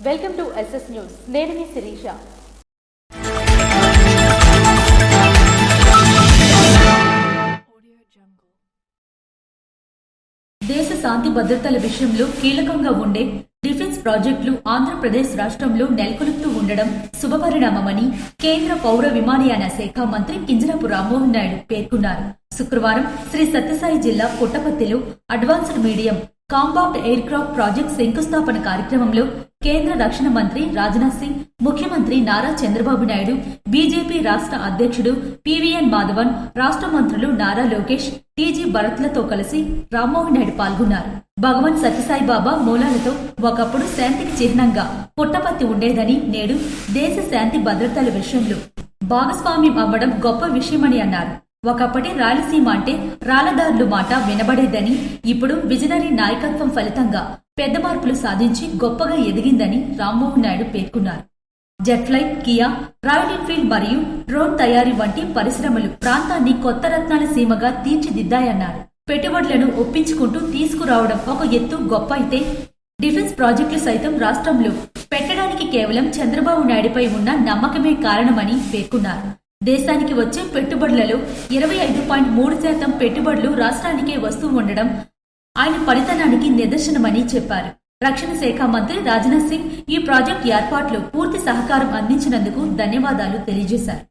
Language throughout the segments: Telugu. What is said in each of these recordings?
Welcome to SS news. నేను మీ శిరీష. దేశ శాంతి భద్రతల విషయంలో కీలకంగా ఉండే డిఫెన్స్ ప్రాజెక్టులు ఆంధ్రప్రదేశ్ రాష్ట్రంలో నెలకొల్పుతూ ఉండడం శుభపరిణామమని కేంద్ర పౌర విమానయాన శాఖ మంత్రి కింజరాపు రామ్మోహన్ నాయుడు పేర్కొన్నారు. శుక్రవారం శ్రీ సత్యసాయి జిల్లా పుట్టపర్తిలో advanced medium combat aircraft project శంకుస్థాపన కార్యక్రమంలో కేంద్ర రక్షణ మంత్రి రాజ్నాథ్ సింగ్, ముఖ్యమంత్రి నారా చంద్రబాబు నాయుడు, బీజేపీ రాష్ట్ర అధ్యక్షుడు పివిఎన్ మాధవన్, రాష్ట్ర మంత్రులు నారా లోకేష్, టీజీ భరత్లతో కలిసి రామ్మోహన్ నాయుడు పాల్గొన్నారు. భగవాన్ సత్యసాయి బాబా మూలాలతో ఒకప్పుడు శాంతికి చిహ్నంగా పుట్టపర్తి ఉండేదని, నేడు దేశ శాంతి భద్రతల విషయంలో భాగస్వామ్యం అవ్వడం గొప్ప విషయమని అన్నారు. ఒకప్పటి రాయలసీమ అంటే రాళ్లదారులు మాట వినబడేదని, ఇప్పుడు విజనరీ నాయకత్వం ఫలితంగా పెద్ద మార్పులు సాధించి గొప్పగా ఎదిగిందని రామ్మోహన్ నాయుడు పేర్కొన్నారు. Jet flight, Kia, royal Enfield మరియు డ్రోన్ తయారీ వంటి పరిశ్రమలు ప్రాంతాన్ని కొత్త రత్నాల సీమగా తీర్చిదిద్దాయన్నారు. పెట్టుబడులను ఒప్పించుకుంటూ తీసుకురావడం ఒక ఎత్తు గొప్ప అయితే, డిఫెన్స్ ప్రాజెక్టులు సైతం రాష్ట్రంలో పెట్టడానికి కేవలం చంద్రబాబు నాయుడుపై ఉన్న నమ్మకమే కారణమని పేర్కొన్నారు. దేశానికి వచ్చే పెట్టుబడులలో 25.3% పెట్టుబడులు రాష్ట్రానికే వస్తూ ఉండడం ఆయన పనితనానికి నిదర్శనమని చెప్పారు. రక్షణ శాఖ మంత్రి రాజ్నాథ్ సింగ్ ఈ ప్రాజెక్టు ఏర్పాట్లో పూర్తి సహకారం అందించినందుకు ధన్యవాదాలు తెలియజేశారు.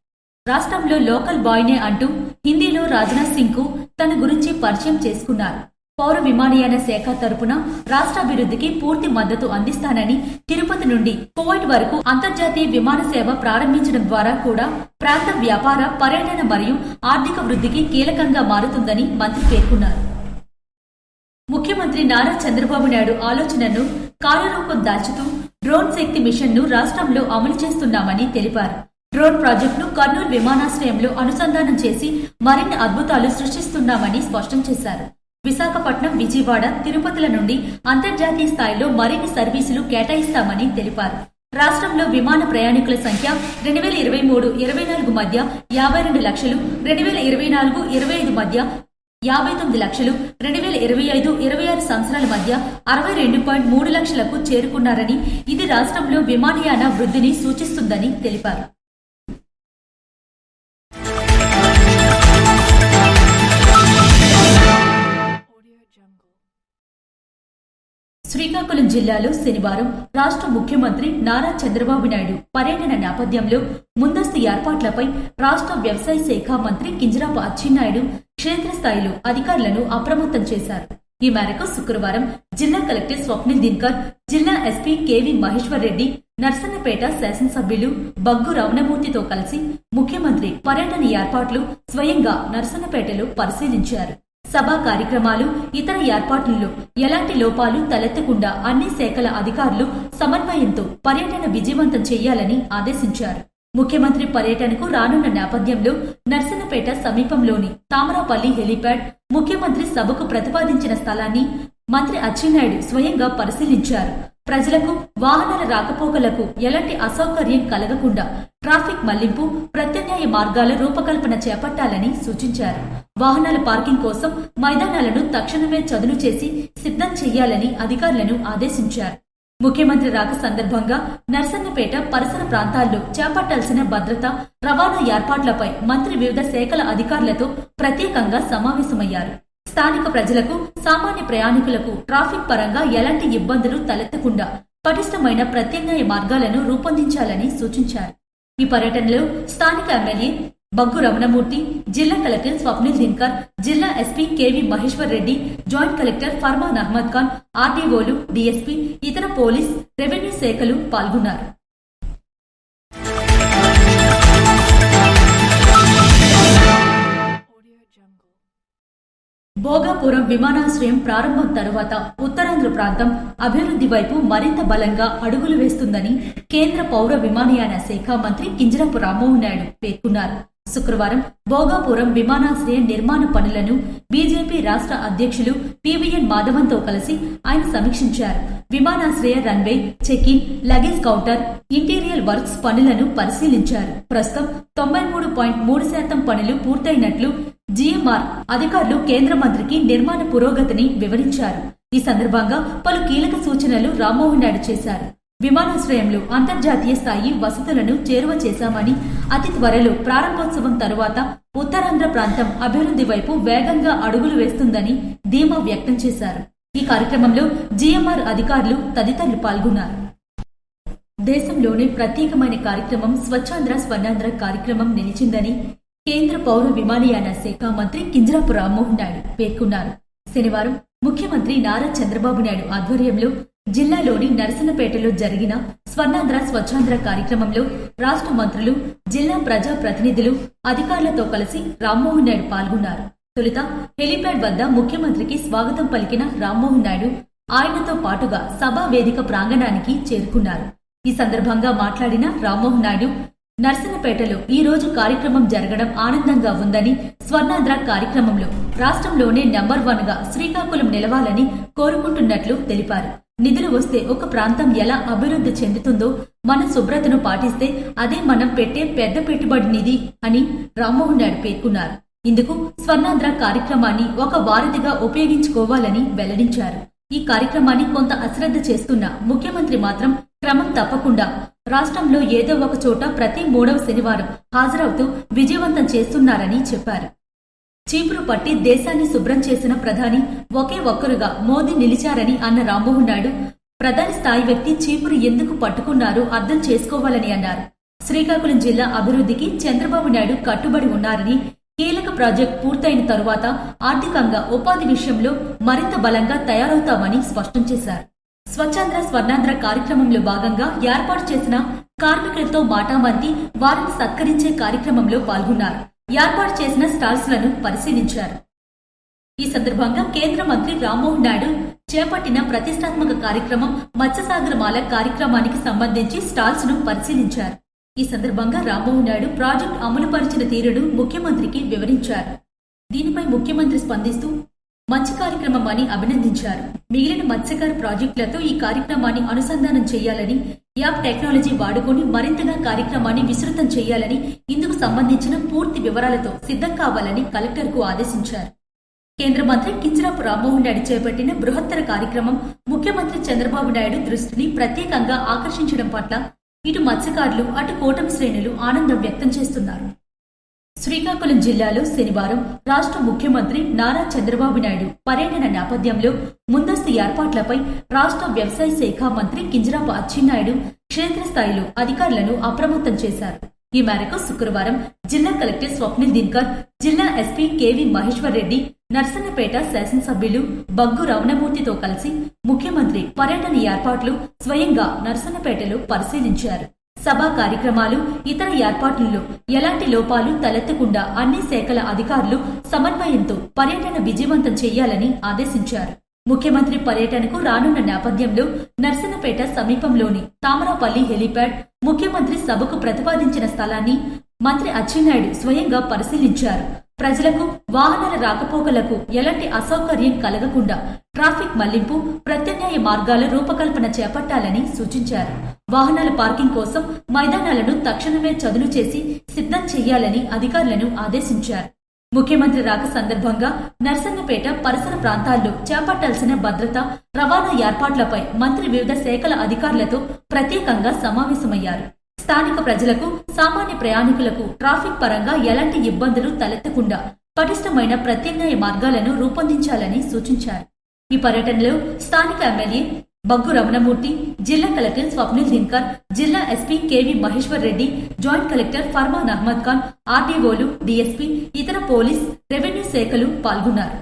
రాష్ట్రంలో లోకల్ బాయ్నే అంటూ హిందీలో రాజ్నాథ్ సింగ్ కు తన గురించి పరిచయం చేసుకున్నారు. పౌర విమానయాన శాఖ తరపున రాష్ట్రాభివృద్ధికి పూర్తి మద్దతు అందిస్తానని, తిరుపతి నుండి కువైట్ వరకు అంతర్జాతీయ విమాన సేవ ప్రారంభించడం ద్వారా కూడా ప్రాంత వ్యాపార, పర్యటన మరియు ఆర్థిక వృద్ధికి కీలకంగా మారుతుందని మంత్రి పేర్కొన్నారు. ముఖ్యమంత్రి నారా చంద్రబాబు నాయుడు ఆలోచనను కార్యరూపం దాల్చుతూ డ్రోన్ శక్తి మిషన్ ను రాష్ట్రంలో అమలు చేస్తున్నామని తెలిపారు. డ్రోన్ ప్రాజెక్టును కర్నూలు విమానాశ్రయంలో అనుసంధానం చేసి మరిన్ని అద్భుతాలు సృష్టిస్తున్నామని స్పష్టం చేశారు. విశాఖపట్నం, విజయవాడ, తిరుపతిల నుండి అంతర్జాతీయ స్థాయిలో మరిన్ని సర్వీసులు కేటాయిస్తామని తెలిపారు. రాష్ట్రంలో విమాన ప్రయాణికుల సంఖ్య 2023-24 మధ్య 52 లక్షలు, 2024-25 మధ్య 59 లక్షలు, 2025-26 సంవత్సరాల మధ్య 62.3 లక్షలకు చేరుకున్నారని, ఇది రాష్ట్రంలో విమానయాన వృద్ధిని సూచిస్తుందని తెలిపారు. శ్రీకాకుళం జిల్లాలో శనివారం రాష్ట్ర ముఖ్యమంత్రి నారా చంద్రబాబు నాయుడు పర్యటన నేపథ్యంలో ముందస్తు ఏర్పాట్లపై రాష్ట్ర వ్యవసాయ శాఖ మంత్రి కింజరాపు అచ్చెన్నాయుడు క్షేత్రస్థాయిలో అధికారులను అప్రమత్తం చేశారు. ఈ మేరకు శుక్రవారం జిల్లా కలెక్టర్ స్వప్నిల్ దినకర్, జిల్లా ఎస్పీ కెవి మహేశ్వర్ రెడ్డి, నర్సన్నపేట శాసనసభ్యులు బగ్గు రమణమూర్తితో కలిసి ముఖ్యమంత్రి పర్యటన ఏర్పాట్లు స్వయంగా నర్సన్నపేటలో పరిశీలించారు. సభా కార్యక్రమాలు, ఇతర ఏర్పాట్లలో ఎలాంటి లోపాలు తలెత్తకుండా అన్ని శాఖల అధికారులు సమన్వయంతో పర్యటన విజయవంతం చేయాలని ఆదేశించారు. ముఖ్యమంత్రి పర్యటనకు రానున్న నేపథ్యంలో నర్సన్నపేట సమీపంలోని తామరాపల్లి హెలీప్యాడ్, ముఖ్యమంత్రి సభకు ప్రతిపాదించిన స్థలాన్ని మంత్రి అచ్చెన్నాయుడు స్వయంగా పరిశీలించారు. ప్రజలకు వాహనాల రాకపోకలకు ఎలాంటి అసౌకర్యం కలగకుండా ట్రాఫిక్ మళ్లింపు, ప్రత్యామ్నాయ మార్గాల రూపకల్పన చేపట్టాలని సూచించారు. వాహనాల పార్కింగ్ కోసం మైదానాలను తక్షణమే చదును చేసి సిద్ధం చేయాలని అధికారులను ఆదేశించారు. ముఖ్యమంత్రి రాక సందర్భంగా నర్సన్నపేట పరిసర ప్రాంతాల్లో చేపట్టాల్సిన భద్రత, రవాణా ఏర్పాట్లపై మంత్రి వివిధ శాఖల అధికారులతో ప్రత్యేకంగా సమావేశమయ్యారు. స్థానిక ప్రజలకు, సామాన్య ప్రయాణికులకు ట్రాఫిక్ పరంగా ఎలాంటి ఇబ్బందులు తలెత్తకుండా పటిష్టమైన ప్రత్యామ్నాయ మార్గాలను రూపొందించాలని సూచించారు. ఈ పర్యటనలో స్థానిక ఎమ్మెల్యే బగ్గు రమణమూర్తి, జిల్లా కలెక్టర్ స్వప్నిల్ దినకర్, జిల్లా SP KV Maheshwar Reddy, joint collector Farman Ahmed Khan, ఆర్డీఓలు, డీఎస్పీ, ఇతర పోలీస్, రెవెన్యూ శాఖలు పాల్గొన్నారు. భోగాపురం విమానాశ్రయం ప్రారంభం తరువాత ఉత్తరాంధ్ర ప్రాంతం అభివృద్ధి వైపు మరింత బలంగా అడుగులు వేస్తుందని కేంద్ర పౌర విమానయాన శాఖ మంత్రి కింజరాపు రామ్మోహన్ నాయుడు పేర్కొన్నారు. శుక్రవారం భోగాపురం విమానాశ్రయ నిర్మాణ పనులను బీజేపీ రాష్ట్ర అధ్యక్షులు పివిఎన్ మాధవన్తో కలిసి ఆయన సమీక్షించారు. విమానాశ్రయ runway, check in, luggage counter, interior works పనులను పరిశీలించారు. ప్రస్తుతం 93.3% పనులు పూర్తయినట్లు జీఎంఆర్ అధికారులు కేంద్ర మంత్రికి నిర్మాణ పురోగతిని వివరించారు. ఈ సందర్భంగా పలు కీలక సూచనలు రామ్మోహన్ నాయుడు చేశారు. విమానాశ్రయంలో అంతర్జాతీయ స్థాయి వసతులను చేరువ చేశామని, అతి త్వరలో ప్రారంభోత్సవం తరువాత ఉత్తరాంధ్ర ప్రాంతం అభివృద్ధి వైపు వేగంగా అడుగులు వేస్తుందని ధీమా వ్యక్తం చేశారు. ఈ కార్యక్రమంలో జీఎంఆర్ అధికారులు తదితరులు పాల్గొన్నారు. దేశంలోనే ప్రత్యేకమైన కార్యక్రమం స్వచ్ఛాంధ్ర స్వర్ణాంధ్ర కార్యక్రమం నిలిచిందని కేంద్ర పౌర విమానయాన శాఖ మంత్రి కింజరాపు రామ్మోహన్ నాయుడు పేర్కొన్నారు. శనివారం ముఖ్యమంత్రి నారా చంద్రబాబు నాయుడు ఆధ్వర్యంలో జిల్లాలోని నరసన్నపేటలో జరిగిన స్వర్ణాంధ్ర స్వచ్ఛాంధ్ర కార్యక్రమంలో రాష్ట్ర మంత్రులు, జిల్లా ప్రజా ప్రతినిధులు, అధికారులతో కలిసి రామ్మోహన్ నాయుడు పాల్గొన్నారు. తొలుత హెలీప్యాడ్ వద్ద ముఖ్యమంత్రికి స్వాగతం పలికిన రామ్మోహన్ నాయుడు ఆయనతో పాటుగా సభా వేదిక ప్రాంగణానికి చేరుకున్నారు. ఈ సందర్భంగా మాట్లాడిన రామ్మోహన్ నాయుడు, నర్సన్నపేటలో ఈ రోజు కార్యక్రమం జరగడం ఆనందంగా ఉందని, స్వర్ణాంధ్ర కార్యక్రమంలో రాష్ట్రంలోనే నెంబర్ 1 గా శ్రీకాకుళం నిలవాలని కోరుకుంటున్నట్లు తెలిపారు. నిధులు వస్తే ఒక ప్రాంతం ఎలా అభివృద్ధి చెందుతుందో, మన శుభ్రతను పాటిస్తే అదే మనం పెట్టే పెద్ద పెట్టుబడి నిధి అని రామ్మోహన్ నాయుడు పేర్కొన్నారు. ఇందుకు స్వర్ణాంధ్ర కార్యక్రమాన్ని ఒక వారధిగా ఉపయోగించుకోవాలని వెల్లడించారు. ఈ కార్యక్రమాన్ని కొంత అశ్రద్ధ చేస్తున్న ముఖ్యమంత్రి మాత్రం క్రమం తప్పకుండా రాష్ట్రంలో ఏదో ఒక చోట ప్రతి 3వ శనివారం హాజరవుతూ విజయవంతం చేస్తున్నారని చెప్పారు. చీపురు పట్టి దేశాన్ని శుభ్రం చేసిన ప్రధాని ఒకే ఒక్కరుగా మోదీ నిలిచారని అన్న రామ్మోహన్ నాయుడు, ప్రధాని స్థాయి వ్యక్తి చీపురు ఎందుకు పట్టుకున్నారో అర్థం చేసుకోవాలని అన్నారు. శ్రీకాకుళం జిల్లా అభివృద్ధికి చంద్రబాబు నాయుడు కట్టుబడి ఉన్నారని, కీలక ప్రాజెక్టు పూర్తయిన తరువాత ఆర్థికంగా ఉపాధి విషయంలో మరింత బలంగా తయారవుతామని స్పష్టం చేశారు. స్వచ్ఛాంధ్ర స్వర్ణాంధ్ర కార్యక్రమంలో భాగంగా ఏర్పాటు చేసిన కార్మికులతో మాటామంతి వారిని సత్కరించే కార్యక్రమంలో పాల్గొన్నారు. ఏర్పాటు చేసిన స్టాల్స్ లను పరిశీలించారు. ఈ సందర్భంగా కేంద్ర మంత్రి రామ్మోహన్ నాయుడు చేపట్టిన ప్రతిష్టాత్మక కార్యక్రమం మత్స్యసాగరమాల కార్యక్రమానికి సంబంధించి స్టాల్స్ ను పరిశీలించారు. ఈ సందర్భంగా రామ్మోహన్ నాయుడు ప్రాజెక్టు అమలు పరిచిన తీరును ముఖ్యమంత్రికి వివరించారు. దీనిపై ముఖ్యమంత్రి స్పందిస్తూ మంచి కార్యక్రమం అని అభినందించారు. మిగిలిన మత్స్యకార ప్రాజెక్టులతో ఈ కార్యక్రమాన్ని అనుసంధానం చేయాలని, యాప్ టెక్నాలజీ వాడుకొని మరింతగా కార్యక్రమాన్ని విస్తృతం చేయాలని, ఇందుకు సంబంధించిన పూర్తి వివరాలతో సిద్ధం కావాలని కలెక్టర్కు ఆదేశించారు. కేంద్ర మంత్రి కింజరాపు రామ్మోహన్ నాయుడు చేపట్టిన బృహత్తర కార్యక్రమం ముఖ్యమంత్రి చంద్రబాబు నాయుడు దృష్టిని ప్రత్యేకంగా ఆకర్షించడం పట్ల ఇటు మత్స్యకారులు, అటు కూటమి శ్రేణులు ఆనందం వ్యక్తం చేస్తున్నారు. శ్రీకాకుళం జిల్లాలో శనివారం రాష్ట్ర ముఖ్యమంత్రి నారా చంద్రబాబు నాయుడు పర్యటన నేపథ్యంలో ముందస్తు ఏర్పాట్లపై రాష్ట్ర వ్యవసాయ శాఖ మంత్రి కింజరాపు అచ్చెన్నాయుడు క్షేత్రస్థాయిలో అధికారులను అప్రమత్తం చేశారు. ఈ మేరకు శుక్రవారం జిల్లా కలెక్టర్ స్వప్నిల్ దినకర్, జిల్లా ఎస్పీ కెవి మహేశ్వర్ రెడ్డి, నర్సన్నపేట శాసనసభ్యులు బగ్గు రమణమూర్తితో కలిసి ముఖ్యమంత్రి పర్యటన ఏర్పాట్లు స్వయంగా నర్సన్నపేటలో పరిశీలించారు. సభా కార్యక్రమాలు, ఇతర ఏర్పాట్లలో ఎలాంటి లోపాలు తలెత్తకుండా అన్ని శాఖల అధికారులు సమన్వయంతో పర్యటన విజయవంతం చేయాలని ఆదేశించారు. ముఖ్యమంత్రి పర్యటనకు రానున్న నేపథ్యంలో నర్సన్నపేట సమీపంలోని తామరాపల్లి హెలీప్యాడ్, ముఖ్యమంత్రి సభకు ప్రతిపాదించిన స్థలాన్ని మంత్రి అచ్చెన్నాయుడు స్వయంగా పరిశీలించారు. ప్రజలకు వాహనాల రాకపోకలకు ఎలాంటి అసౌకర్యం కలగకుండా ట్రాఫిక్ మళ్లింపు, ప్రత్యామ్నాయ మార్గాల రూపకల్పన చేపట్టాలని సూచించారు. వాహనాల పార్కింగ్ కోసం మైదానాలను తక్షణమే చదును చేసి సిద్ధం చేయాలని అధికారులను ఆదేశించారు. ముఖ్యమంత్రి రాక సందర్భంగా నర్సన్నపేట పరిసర ప్రాంతాల్లో చేపట్టాల్సిన భద్రత, రవాణా ఏర్పాట్లపై మంత్రి వివిధ శాఖల అధికారులతో ప్రత్యేకంగా సమావేశమయ్యారు. స్థానిక ప్రజలకు, సామాన్య ప్రయాణికులకు ట్రాఫిక్ పరంగా ఎలాంటి ఇబ్బందులు తలెత్తకుండా పటిష్టమైన ప్రత్యామ్నాయ మార్గాలను రూపొందించాలని సూచించారు. ఈ పర్యటనలో స్థానిక ఎమ్మెల్యే బగ్గు రమణమూర్తి, జిల్లా కలెక్టర్ స్వప్నిల్ దినకర్, జిల్లా SP KV Maheshwar Reddy, joint collector Farman Ahmed Khan, ఆర్డీఓలు, డీఎస్పీ, ఇతర పోలీస్, రెవెన్యూ శాఖలు పాల్గొన్నారు.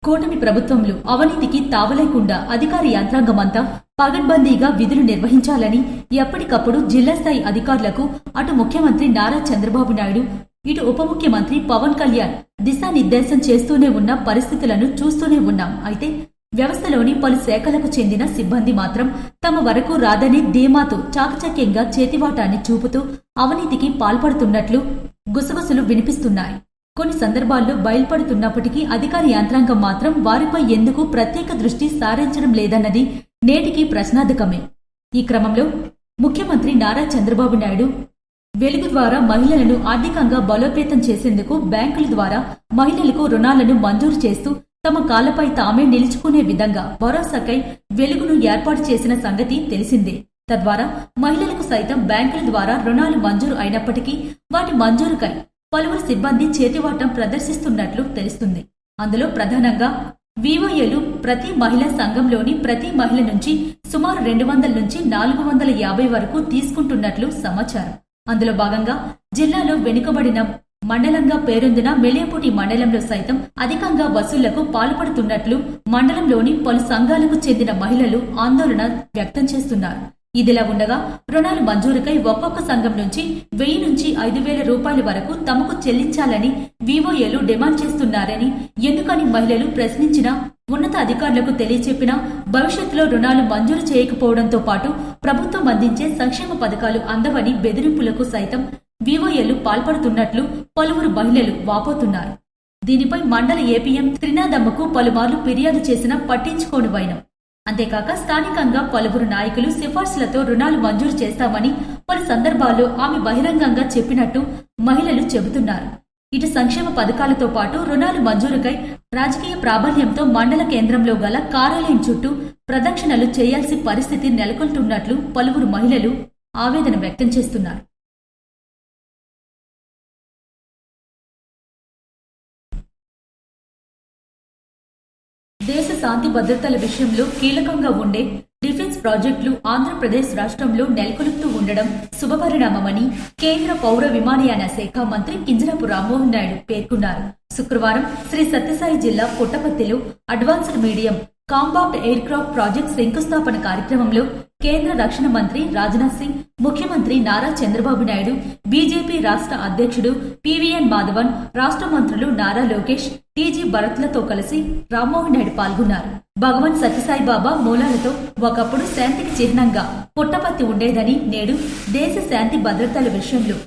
కూటమి ప్రభుత్వంలో అవినీతికి తావలేకుండా అధికార యంత్రాంగమంతా పగడ్బందీగా విధులు నిర్వహించాలని ఎప్పటికప్పుడు జిల్లా స్థాయి అధికారులకు అటు ముఖ్యమంత్రి నారా చంద్రబాబు నాయుడు, ఇటు ఉప ముఖ్యమంత్రి పవన్ కళ్యాణ్ దిశానిర్దేశం చేస్తూనే ఉన్న పరిస్థితులను చూస్తూనే ఉన్నాం. అయితే వ్యవస్థలోని పలు శాఖలకు చెందిన సిబ్బంది మాత్రం తమ వరకు రాదని ధీమాతో చాకచక్యంగా చేతివాటాన్ని చూపుతూ అవినీతికి పాల్పడుతున్నట్లు గుసగుసలు వినిపిస్తున్నాయి. కొన్ని సందర్భాల్లో బయల్పడుతున్నప్పటికీ అధికార యంత్రాంగం మాత్రం వారిపై ఎందుకు ప్రత్యేక దృష్టి సారించడం లేదన్నది నేటికి ప్రశ్నార్థకమే. ఈ క్రమంలో ముఖ్యమంత్రి నారా చంద్రబాబు నాయుడు వెలుగు ద్వారా మహిళలను ఆర్థికంగా బలోపేతం చేసేందుకు బ్యాంకుల ద్వారా మహిళలకు రుణాలను మంజూరు చేస్తూ తమ కాళ్లపై తామే నిలుచుకునే విధంగా భరోసాకై వెలుగును ఏర్పాటు చేసిన సంగతి తెలిసిందే. తద్వారా మహిళలకు సైతం బ్యాంకుల ద్వారా రుణాలు మంజూరు అయినప్పటికీ వాటి మంజూరుకై పలువురు సిబ్బంది చేతివాటం ప్రదర్శిస్తున్నట్లు తెలుస్తుంది. అందులో ప్రధానంగా వివోఏలు ప్రతి మహిళా సంఘంలోని ప్రతి మహిళ నుంచి సుమారు 200 నుంచి 450 వరకు తీసుకుంటున్నట్లు సమాచారం. అందులో భాగంగా జిల్లాలో వెనుకబడిన మండలంగా పేరొందిన మెళియాపూటి మండలంలో సైతం అధికంగా వసూళ్లకు పాల్పడుతున్నట్లు మండలంలోని పలు సంఘాలకు చెందిన మహిళలు ఆందోళన వ్యక్తం చేస్తున్నారు. ఇదిలా ఉండగా రుణాలు మంజూరుకై ఒక్కొక్క సంఘం నుంచి 1000 నుంచి 5000 రూపాయల వరకు తమకు చెల్లించాలని వివోఏలు డిమాండ్ చేస్తున్నారని, ఎందుకని మహిళలు ప్రశ్నించినా ఉన్నత అధికారులకు తెలియచెప్పినా భవిష్యత్తులో రుణాలు మంజూరు చేయకపోవడంతో పాటు ప్రభుత్వం అందించే సంక్షేమ పథకాలు అందవని బెదిరింపులకు సైతం వివోఏలు పాల్పడుతున్నట్లు పలువురు మహిళలు వాపోతున్నారు. దీనిపై మండల ఏపీఎం త్రినాథమ్మకు పలుమార్లు ఫిర్యాదు చేసినా పట్టించుకోని వైనం. అంతేకాక స్థానికంగా పలువురు నాయకులు సిఫార్సులతో రుణాలు మంజూరు చేస్తామని పలు సందర్భాల్లో ఆమె బహిరంగంగా చెప్పినట్టు మహిళలు చెబుతున్నారు. ఇటు సంక్షేమ పథకాలతో పాటు రుణాలు మంజూరుకై రాజకీయ ప్రాబల్యంతో మండల కేంద్రంలో గల కార్యాలయం చుట్టూ ప్రదక్షిణలు చేయాల్సిన పరిస్థితి నెలకొంటున్నట్లు పలువురు మహిళలు ఆవేదన వ్యక్తం చేస్తున్నారు. దేశ శాంతి భద్రతల విషయంలో కీలకంగా ఉండే డిఫెన్స్ ప్రాజెక్టులు ఆంధ్రప్రదేశ్ రాష్ట్రంలో నెలకొల్పుతూ ఉండడం శుభపరిణామమని కేంద్ర పౌర విమానయాన శాఖ మంత్రి కింజరాపు రామ్మోహన్ నాయుడు పేర్కొన్నారు. శుక్రవారం శ్రీ సత్యసాయి జిల్లా పుట్టపర్తిలో advanced medium combat air craft project శంకుస్థాపన కార్యక్రమంలో కేంద్ర రక్షణ మంత్రి రాజ్నాథ్ సింగ్, ముఖ్యమంత్రి నారా చంద్రబాబు నాయుడు, బీజేపీ రాష్ట్ర అధ్యక్షుడు పివిఎన్ మాధవన్, రాష్ట్ర మంత్రులు నారా లోకేష్, టీజీ భరత్లతో కలిసి రామ్మోహన్ నాయుడు పాల్గొన్నారు. భగవాన్ సత్యసాయి బాబా మూలాలతో ఒకప్పుడు శాంతికి చిహ్నంగా పుట్టపర్తి ఉండేదని, నేడు దేశ శాంతి భద్రతల విషయంలో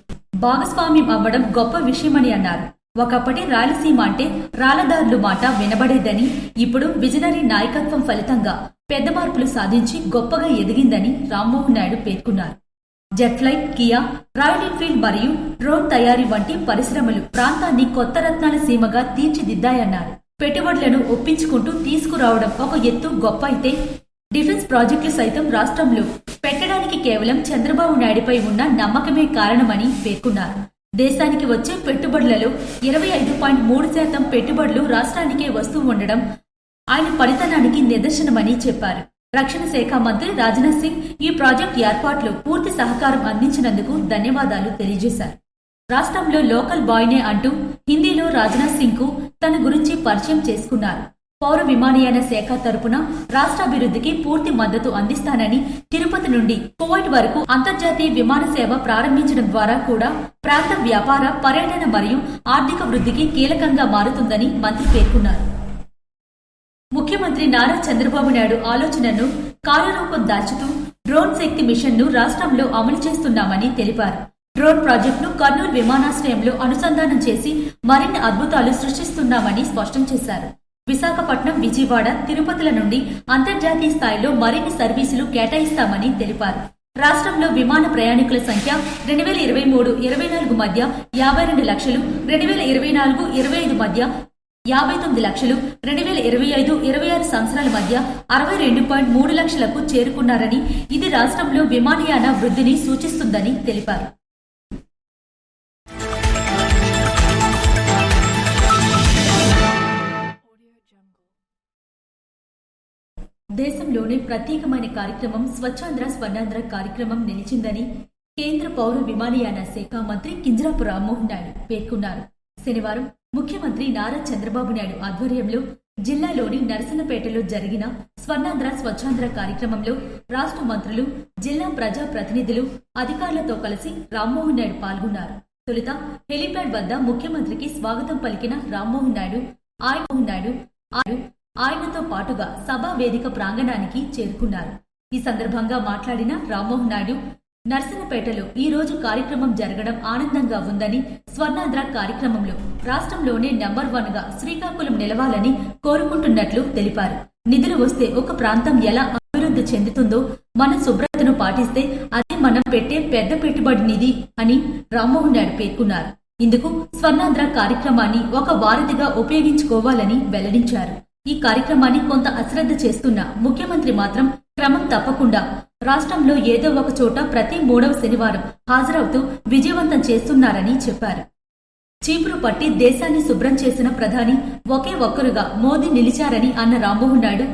భాగస్వామ్యం అవ్వడం గొప్ప విషయమని అన్నారు. ఒకప్పటి రాయలసీమ అంటే రాళ్లదారులు మాట వినబడేదని, ఇప్పుడు విజనరీ నాయకత్వం ఫలితంగా పెద్ద మార్పులు సాధించి గొప్పగా ఎదిగిందని రామ్మోహన్ నాయుడు పేర్కొన్నారు. Jet flight, Kia, royal Enfield మరియు డ్రోన్ తయారీ వంటి పరిశ్రమలు ప్రాంతాన్ని కొత్త రత్నాల సీమగా తీర్చిదిద్దాయన్నారు. పెట్టుబడులను ఒప్పించుకుంటూ తీసుకురావడం ఒక ఎత్తు గొప్ప అయితే, డిఫెన్స్ ప్రాజెక్టులు సైతం రాష్ట్రంలో పెట్టడానికి కేవలం చంద్రబాబు నాయుడుపై ఉన్న నమ్మకమే కారణమని పేర్కొన్నారు. దేశానికి వచ్చే పెట్టుబడులలో 25.3% పెట్టుబడులు రాష్ట్రానికే వస్తూ ఉండడం ఆయన పనితనానికి నిదర్శనమని చెప్పారు. రక్షణ శాఖ మంత్రి రాజ్నాథ్ సింగ్ ఈ ప్రాజెక్టు ఏర్పాట్లో పూర్తి సహకారం అందించినందుకు ధన్యవాదాలు తెలియజేశారు. రాష్ట్రంలో లోకల్ బాయ్నే అంటూ హిందీలో రాజ్నాథ్ సింగ్ కు తన గురించి పరిచయం చేసుకున్నారు. పౌర విమానయాన శాఖ తరపున రాష్ట్రాభివృద్ధికి పూర్తి మద్దతు అందిస్తానని, తిరుపతి నుండి కువైట్ వరకు అంతర్జాతీయ విమాన సేవ ప్రారంభించడం ద్వారా కూడా ప్రాంత వ్యాపార, పర్యటన మరియు ఆర్థిక వృద్ధికి కీలకంగా మారుతుందని మంత్రి పేర్కొన్నారు. ముఖ్యమంత్రి నారా చంద్రబాబు నాయుడు ఆలోచనను కార్యరూపం దాల్చుతూ డ్రోన్ శక్తి మిషన్ ను రాష్ట్రంలో అమలు చేస్తున్నామని తెలిపారు. డ్రోన్ ప్రాజెక్టును కర్నూలు విమానాశ్రయంలో అనుసంధానం చేసి మరిన్ని అద్భుతాలు సృష్టిస్తున్నామని స్పష్టం చేశారు. విశాఖపట్నం, విజయవాడ, తిరుపతిల నుండి అంతర్జాతీయ స్థాయిలో మరిన్ని సర్వీసులు కేటాయిస్తామని తెలిపారు. రాష్ట్రంలో విమాన ప్రయాణికుల సంఖ్య 2023-24 మధ్య 52 లక్షలు, 2024-25 మధ్య 59 లక్షలు, 2025-26 సంవత్సరాల మధ్య 62.3 లక్షలకు చేరుకున్నారని, ఇది రాష్ట్రంలో విమానయాన వృద్ధిని సూచిస్తుందని తెలిపారు. దేశంలోనే ప్రత్యేకమైన కార్యక్రమం స్వచ్ఛాంధ్ర స్వర్ణాంధ్ర కార్యక్రమం నిలిచిందని కేంద్ర పౌర విమానయాన శాఖ మంత్రి కింజరాపు రామ్మోహన్ నాయుడు పేర్కొన్నారు. శనివారం ముఖ్యమంత్రి నారా చంద్రబాబు నాయుడు ఆధ్వర్యంలో జిల్లాలోని నరసన్నపేటలో జరిగిన స్వర్ణాంధ్ర స్వచ్ఛాంధ్ర కార్యక్రమంలో రాష్ట్ర మంత్రులు, జిల్లా ప్రజా ప్రతినిధులు, అధికారులతో కలిసి రామ్మోహన్ నాయుడు పాల్గొన్నారు. తొలుత హెలిప్యాడ్ వద్ద ముఖ్యమంత్రికి స్వాగతం పలికిన రామ్మోహన్ నాయుడు ఆయనతో పాటుగా సభా వేదిక ప్రాంగణానికి చేరుకున్నారు. ఈ సందర్భంగా మాట్లాడిన రామ్మోహన్ నాయుడు, నర్సన్నపేటలో ఈ రోజు కార్యక్రమం జరగడం ఆనందంగా ఉందని, స్వర్ణాంధ్ర కార్యక్రమంలో రాష్ట్రంలోనే నెంబర్ 1 గా శ్రీకాకుళం నిలవాలని కోరుకుంటున్నట్లు తెలిపారు. నిధులు వస్తే ఒక ప్రాంతం ఎలా అభివృద్ధి చెందుతుందో, మనం శుభ్రతను పాటిస్తే అదే మనం పెట్టే పెద్ద పెట్టుబడి నిధి అని రామ్మోహన్ నాయుడు పేర్కొన్నారు. ఇందుకు స్వర్ణాంధ్ర కార్యక్రమాన్ని ఒక వారధిగా ఉపయోగించుకోవాలని వెల్లడించారు. ఈ కార్యక్రమాన్ని కొంత అశ్రద్ధ చేస్తున్న ముఖ్యమంత్రి మాత్రం క్రమం తప్పకుండా రాష్ట్రంలో ఏదో ఒక చోట ప్రతి 3వ శనివారం హాజరవుతూ విజయవంతం చేస్తున్నారని చెప్పారు. చీపురు పట్టి దేశాన్ని శుభ్రం చేసిన ప్రధాని ఒకే ఒక్కరుగా మోదీ నిలిచారని అన్న రామ్మోహన్ నాయుడు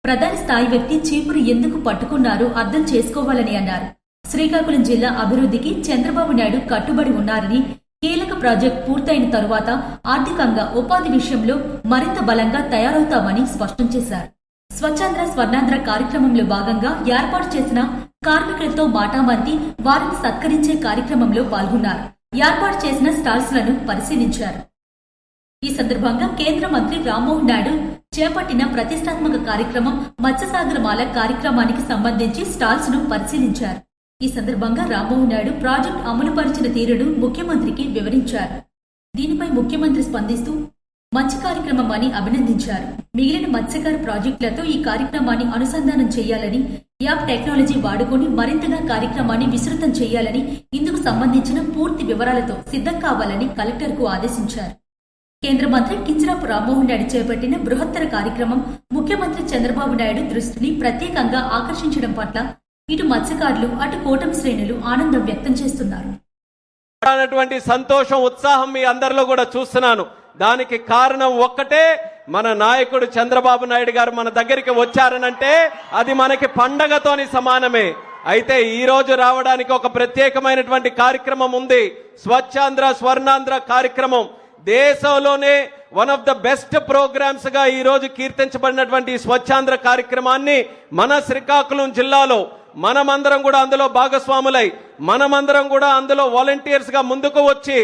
ప్రధాని స్థాయి వ్యక్తి చీపురు ఎందుకు పట్టుకున్నారో అర్థం చేసుకోవాలని అన్నారు. శ్రీకాకుళం జిల్లా అభివృద్ధికి చంద్రబాబు నాయుడు కట్టుబడి ఉన్నారని, కీలక ప్రాజెక్టు పూర్తయిన తరువాత ఆర్థికంగా ఉపాధి విషయంలో మరింత బలంగా తయారవుతామని స్పష్టం చేశారు. స్వచ్ఛాంధ్ర స్వర్ణాంధ్ర కార్యక్రమంలో భాగంగా ఏర్పాటు చేసిన కార్మికులతో మాటామంతి వారిని సత్కరించే కార్యక్రమంలో పాల్గొన్నారు. ఏర్పాటు చేసిన స్టాల్స్ లను పరిశీలించారు. ఈ సందర్భంగా కేంద్ర మంత్రి రామ్మోహన్ నాయుడు చేపట్టిన ప్రతిష్టాత్మక కార్యక్రమం మత్స్యసాగరమాల కార్యక్రమానికి సంబంధించి స్టాల్స్ ను పరిశీలించారు. ఈ సందర్భంగా రామ్మోహన్ నాయుడు ప్రాజెక్టు అమలు పరిచిన తీరును ముఖ్యమంత్రికి వివరించారు. దీనిపై ముఖ్యమంత్రి స్పందిస్తూ మంచి కార్యక్రమం అని అభినందించారు. మిగిలిన మత్స్యకార ప్రాజెక్టులతో ఈ కార్యక్రమాన్ని అనుసంధానం చేయాలని, యాప్ టెక్నాలజీ వాడుకొని మరింతగా కార్యక్రమాన్ని విస్తృతం చేయాలని, ఇందుకు సంబంధించిన పూర్తి వివరాలతో సిద్ధం కావాలని కలెక్టర్కు ఆదేశించారు. కేంద్ర మంత్రి కింజరాపు రామ్మోహన్ నాయుడు చేపట్టిన బృహత్తర కార్యక్రమం ముఖ్యమంత్రి చంద్రబాబు నాయుడు దృష్టిని ప్రత్యేకంగా ఆకర్షించడం పట్ల ఇటు మత్స్యకారులు అటు కూటమి శ్రేణులు ఆనందం వ్యక్తం చేస్తున్నారు. సంతోషం, ఉత్సాహం మీ అందరిలో కూడా చూస్తున్నాను. దానికి కారణం ఒక్కటే, మన నాయకుడు చంద్రబాబు నాయుడు గారు మన దగ్గరికి వచ్చారనంటే అది మనకి పండగతోని సమానమే. అయితే ఈ రోజు రావడానికి ఒక ప్రత్యేకమైనటువంటి కార్యక్రమం ఉంది. స్వచ్ఛాంధ్ర స్వర్ణాంధ్ర కార్యక్రమం దేశంలోనే one of the best programmes గా ఈ రోజు కీర్తించబడినటువంటి స్వచ్ఛాంధ్ర కార్యక్రమాన్ని మన శ్రీకాకుళం జిల్లాలో మనమందరం కూడా అందులో భాగస్వాములై, మనమందరం కూడా అందులో వాలంటీర్స్ గా ముందుకు వచ్చి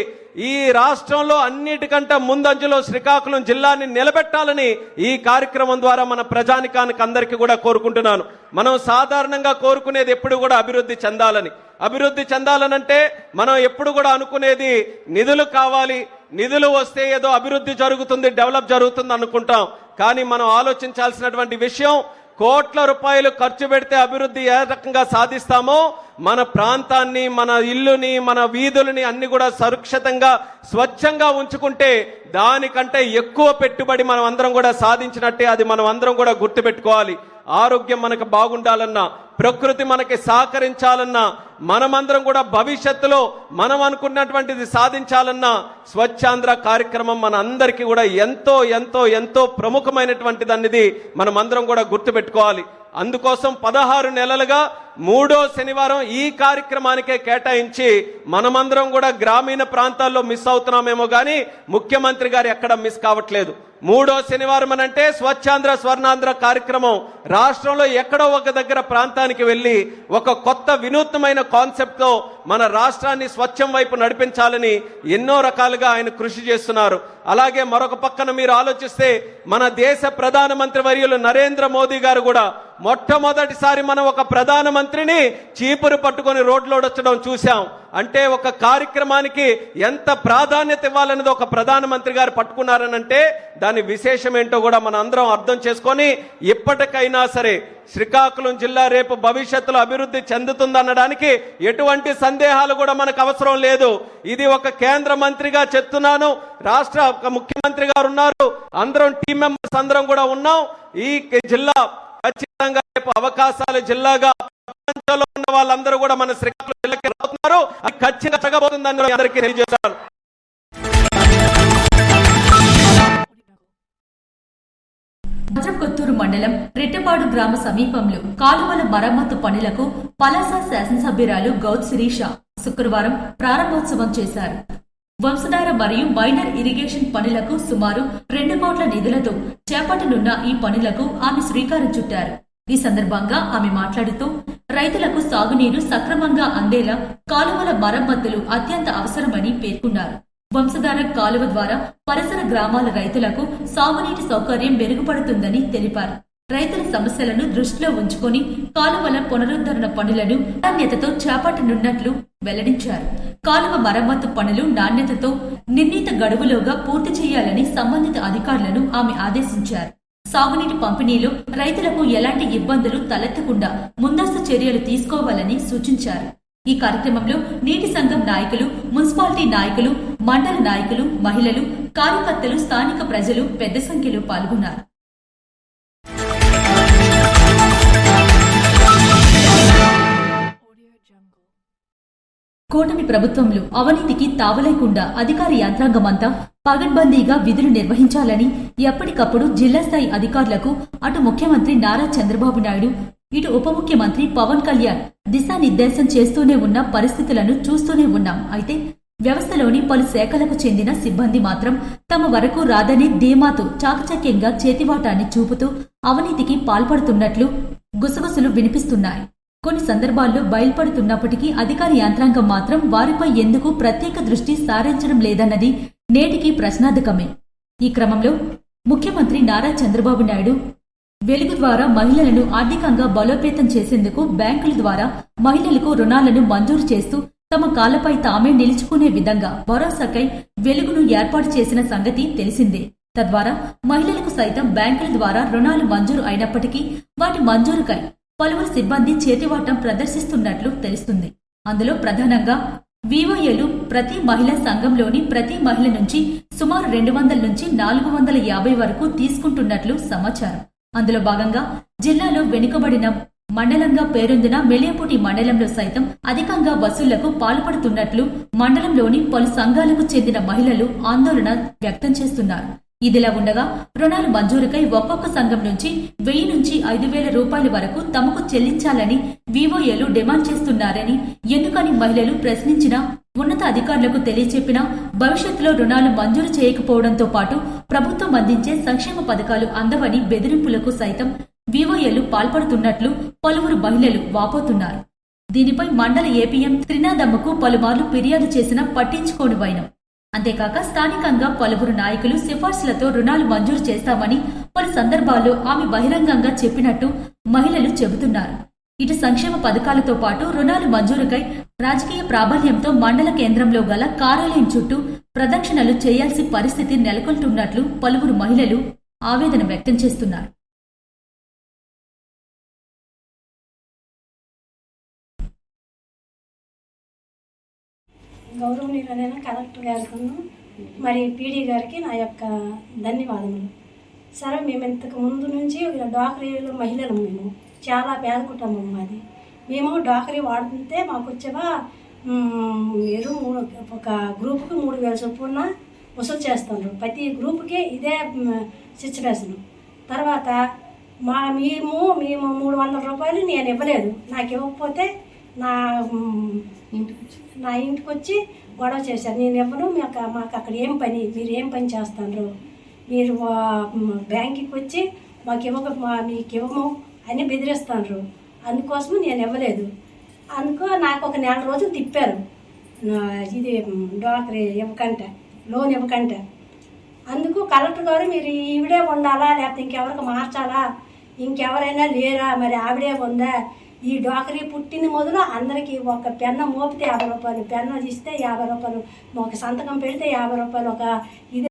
ఈ రాష్ట్రంలో అన్నిటికంటే ముందంజలో శ్రీకాకుళం జిల్లాని నిలబెట్టాలని ఈ కార్యక్రమం ద్వారా మన ప్రజానికానికి అందరికీ కూడా కోరుకుంటున్నాను. మనం సాధారణంగా కోరుకునేది ఎప్పుడు కూడా అభివృద్ధి చెందాలని. అభివృద్ధి చెందాలనంటే మనం ఎప్పుడు కూడా అనుకునేది నిధులు కావాలి, నిధులు వస్తే ఏదో అభివృద్ధి జరుగుతుంది, డెవలప్ జరుగుతుంది అనుకుంటాం. కానీ మనం ఆలోచించాల్సినటువంటి విషయం, కోట్ల రూపాయలు ఖర్చు పెడితే అభివృద్ధి ఏ రకంగా సాధిస్తామో మన ప్రాంతాన్ని, మన ఇల్లుని, మన వీధులని అన్ని కూడా సురక్షితంగా స్వచ్ఛంగా ఉంచుకుంటే దానికంటే ఎక్కువ పెట్టుబడి మనం అందరం కూడా సాధించినట్టే. అది మనం అందరం కూడా గుర్తుపెట్టుకోవాలి. ఆరోగ్యం మనకు బాగుండాలన్నా, ప్రకృతి మనకి సహకరించాలన్నా, మనమందరం కూడా భవిష్యత్తులో మనం అనుకున్నటువంటిది సాధించాలన్నా స్వచ్ఛాంధ్ర కార్యక్రమం మన అందరికీ కూడా ఎంతో ఎంతో ఎంతో ప్రముఖమైనటువంటిది అనేది మనం అందరం కూడా గుర్తుపెట్టుకోవాలి. అందుకోసం 16 నెలలుగా 3వ శనివారం ఈ కార్యక్రమానికే కేటాయించి మనమందరం కూడా గ్రామీణ ప్రాంతాల్లో మిస్ అవుతున్నామేమో కానీ ముఖ్యమంత్రి గారు ఎక్కడ మిస్ కావట్లేదు. 3వ శనివారం అనంటే స్వచ్ఛాంధ్ర స్వర్ణాంధ్ర కార్యక్రమం రాష్ట్రంలో ఎక్కడో ఒక దగ్గర ప్రాంతానికి వెళ్లి ఒక కొత్త వినూత్నమైన కాన్సెప్ట్ తో మన రాష్ట్రాన్ని స్వచ్ఛం వైపు నడిపించాలని ఎన్నో రకాలుగా ఆయన కృషి చేస్తున్నారు. అలాగే మరొక పక్కన మీరు ఆలోచిస్తే మన దేశ ప్రధానమంత్రి వర్యులు నరేంద్ర మోదీ గారు కూడా మొట్టమొదటిసారి మనం ఒక ప్రధానమంత్రిని చీపురు పట్టుకొని రోడ్లో వచ్చడం చూశాం. అంటే ఒక కార్యక్రమానికి ఎంత ప్రాధాన్యత ఇవ్వాలనేది ఒక ప్రధానమంత్రి గారు పట్టుకున్నారనంటే దాని విశేషం ఏంటో కూడా మన అందరం అర్థం చేసుకొని ఇప్పటికైనా సరే శ్రీకాకుళం జిల్లా రేపు భవిష్యత్తులో అభివృద్ధి చెందుతుందనడానికి ఎటువంటి సందేహాలు కూడా మనకు అవసరం లేదు. ఇది ఒక కేంద్ర మంత్రిగా చెప్తున్నాను, రాష్ట్ర ముఖ్యమంత్రి గారు ఉన్నారు, అందరం టీం మెంబర్స్ అందరం కూడా ఉన్నాం. ఈ జిల్లా ఖచ్చితంగా రేపు అవకాశాల జిల్లాగా ప్రపంచంలో ఉన్న వాళ్ళందరూ కూడా మన శ్రీకాకుళం జిల్లాకి రాబోతున్నారు. అది ఖచ్చితంగా జరగబోతుందని అందరికీ తెలియజేశారు. కొత్తూరు మండలం రెట్టెపాడు గ్రామ సమీపంలో కాలువల మరమ్మతు పనులకు పలాస శాసనసభ్యురాలు గౌత్ శిరీష శుక్రవారం ప్రారంభోత్సవం చేశారు. వంశధార మరియు మైనర్ ఇరిగేషన్ పనులకు సుమారు 2 కోట్ల నిధులతో చేపట్టనున్న ఈ పనులకు ఆమె శ్రీకారం చుట్టారు. ఈ సందర్భంగా ఆమె మాట్లాడుతూ రైతులకు సాగునీరు సక్రమంగా అందేలా కాలువల మరమ్మతులు అత్యంత అవసరమని పేర్కొన్నారు. వంశధార కాలువ ద్వారా పరిసర గ్రామాల రైతులకు సాగునీటి సౌకర్యం మెరుగుపడుతుందని తెలిపారు. రైతుల సమస్యలను దృష్టిలో ఉంచుకొని కాలువల పునరుద్ధరణ పనులను నాణ్యతతో చేపట్టనున్నట్లు వెల్లడించారు. కాలువ మరమ్మతు పనులు నాణ్యతతో నిర్ణీత గడువులోగా పూర్తి చేయాలని సంబంధిత అధికారులను ఆమె ఆదేశించారు. సాగునీటి పంపిణీలో రైతులకు ఎలాంటి ఇబ్బందులు తలెత్తకుండా ముందస్తు చర్యలు తీసుకోవాలని సూచించారు. ఈ కార్యక్రమంలో నీటి సంఘం నాయకులు, మున్సిపాలిటీ నాయకులు, మండల నాయకులు, మహిళలు, కార్యకర్తలు, స్థానిక ప్రజలు పెద్ద సంఖ్యలో పాల్గొన్నారు. కూటమి ప్రభుత్వంలో అవినీతికి తావలేకుండా అధికార యంత్రాంగమంతా పగడ్బందీగా విధులు నిర్వహించాలని ఎప్పటికప్పుడు జిల్లా స్థాయి అధికారులకు అటు ముఖ్యమంత్రి నారా చంద్రబాబు నాయుడు ఇటు ఉప ముఖ్యమంత్రి పవన్ కళ్యాణ్ దిశానిర్దేశం చేస్తూనే ఉన్న పరిస్థితులను చూస్తూనే ఉన్నాం. అయితే వ్యవస్థలోని పలు శాఖలకు చెందిన సిబ్బంది మాత్రం తమ వరకు రాదనే ధీమాతో చాకచక్యంగా చేతివాటాన్ని చూపుతూ అవినీతికి పాల్పడుతున్నట్లు గుసగుసలు వినిపిస్తున్నాయి. కొన్ని సందర్భాల్లో బయల్పడుతున్నప్పటికీ అధికార యంత్రాంగం మాత్రం వారిపై ఎందుకు ప్రత్యేక దృష్టి సారించడం లేదన్నది నేటికి ప్రశ్నార్థకమే. ఈ క్రమంలో ముఖ్యమంత్రి నారా చంద్రబాబు నాయుడు వెలుగు ద్వారా మహిళలను ఆర్థికంగా బలోపేతం చేసేందుకు బ్యాంకుల ద్వారా మహిళలకు రుణాలను మంజూరు చేస్తూ తమ కాళ్లపై తామే నిలుచుకునే విధంగా భరోసాకై వెలుగును ఏర్పాటు చేసిన సంగతి తెలిసిందే. తద్వారా మహిళలకు సైతం బ్యాంకుల ద్వారా రుణాలు మంజూరు అయినప్పటికీ వాటి మంజూరుకై పలువురు సిబ్బంది చేతివాటం ప్రదర్శిస్తున్నట్లు తెలుస్తుంది. అందులో ప్రధానంగా వివోఏలు ప్రతి మహిళా సంఘంలోని ప్రతి మహిళ నుంచి సుమారు 200 నుంచి 450 వరకు తీసుకుంటున్నట్లు సమాచారం. అందులో భాగంగా జిల్లాలో వెనుకబడిన మండలంగా పేరొందిన మెలియపూటి మండలంలో సైతం అధికంగా వసూళ్లకు పాల్పడుతున్నట్లు మండలంలోని పలు సంఘాలకు చెందిన మహిళలు ఆందోళన వ్యక్తం చేస్తున్నారు. ఇదిలా ఉండగా రుణాలు మంజూరుకై ఒక్కొక్క సంఘం నుంచి 1000 నుంచి 5000 రూపాయల వరకు తమకు చెల్లించాలని వివోఏలు డిమాండ్ చేస్తున్నారని ఎందుకని మహిళలు ప్రశ్నించినా ఉన్నత అధికారులకు తెలియచెప్పినా భవిష్యత్తులో రుణాలు మంజూరు చేయకపోవడంతో పాటు ప్రభుత్వం అందించే సంక్షేమ పథకాలు అందవని బెదిరింపులకు సైతం వివోఏలు పాల్పడుతున్నట్లు పలువురు మహిళలు వాపోతున్నారు. దీనిపై మండల ఏపీఎం త్రినాదమ్మకు పలుమార్లు ఫిర్యాదు చేసినా పట్టించుకోని వైనం. అంతేకాక స్థానికంగా పలువురు నాయకులు సిఫార్సులతో రుణాలు మంజూరు చేస్తామని పలు సందర్భాల్లో ఆమె బహిరంగంగా చెప్పినట్టు మహిళలు చెబుతున్నారు. ఇటు సంక్షేమ పథకాలతో పాటు రుణాలు మంజూరుకై రాజకీయ ప్రాబల్యంతో మండల కేంద్రంలో గల కార్యాలయం చుట్టూ ప్రదక్షిణలు చేయాల్సిన పరిస్థితి నెలకొంటున్నట్లు పలువురు మహిళలు ఆవేదన వ్యక్తం చేస్తున్నారు. గౌరవనీయులైన కలెక్టర్ గారికి మరి పీడీ గారికి నా యొక్క ధన్యవాదములు. సరే, మేము ఇంతకు ముందు నుంచి డాక్టరీలో మహిళలు, మేము చాలా పేద కుటుంబం మాది. మేము డాక్టరీ వాడుతుంటే మాకు వచ్చేవా ఒక గ్రూప్కి 3000 చొప్పున వసూలు చేస్తున్నారు. ప్రతి గ్రూప్కి ఇదే సిచ్యువేషన్. తర్వాత మేము 300 రూపాయలు నేను ఇవ్వలేదు. నాకు ఇవ్వకపోతే నా ఇంటికి వచ్చి గొడవ చేశారు. నేను ఇవ్వను, మాకు అక్కడ ఏం పని, మీరు ఏం పని చేస్తున్నారు, మీరు బ్యాంకుకి వచ్చి మీకు ఇవ్వము అని బెదిరిస్తున్నారు. అందుకోసం నేను ఇవ్వలేదు. అందుకో నాకు ఒక 4 రోజులు తిప్పారు, ఇది డాక్టరీ ఇవ్వకంటే, లోన్ ఇవ్వకంటే. అందుకు కలెక్టర్ గారు మీరు ఈవిడే ఉండాలా లేకపోతే ఇంకెవరికి మార్చాలా, ఇంకెవరైనా లేరా, మరి ఆవిడే ఉందా, ఈ డాక్టరీ పుట్టిన మొదలు అందరికీ ఒక పెన్న మోపితే 50 రూపాయలు, పెన్న ఇస్తే 50 రూపాయలు, ఒక సంతకం పెడితే 50 రూపాయలు, ఒక ఇది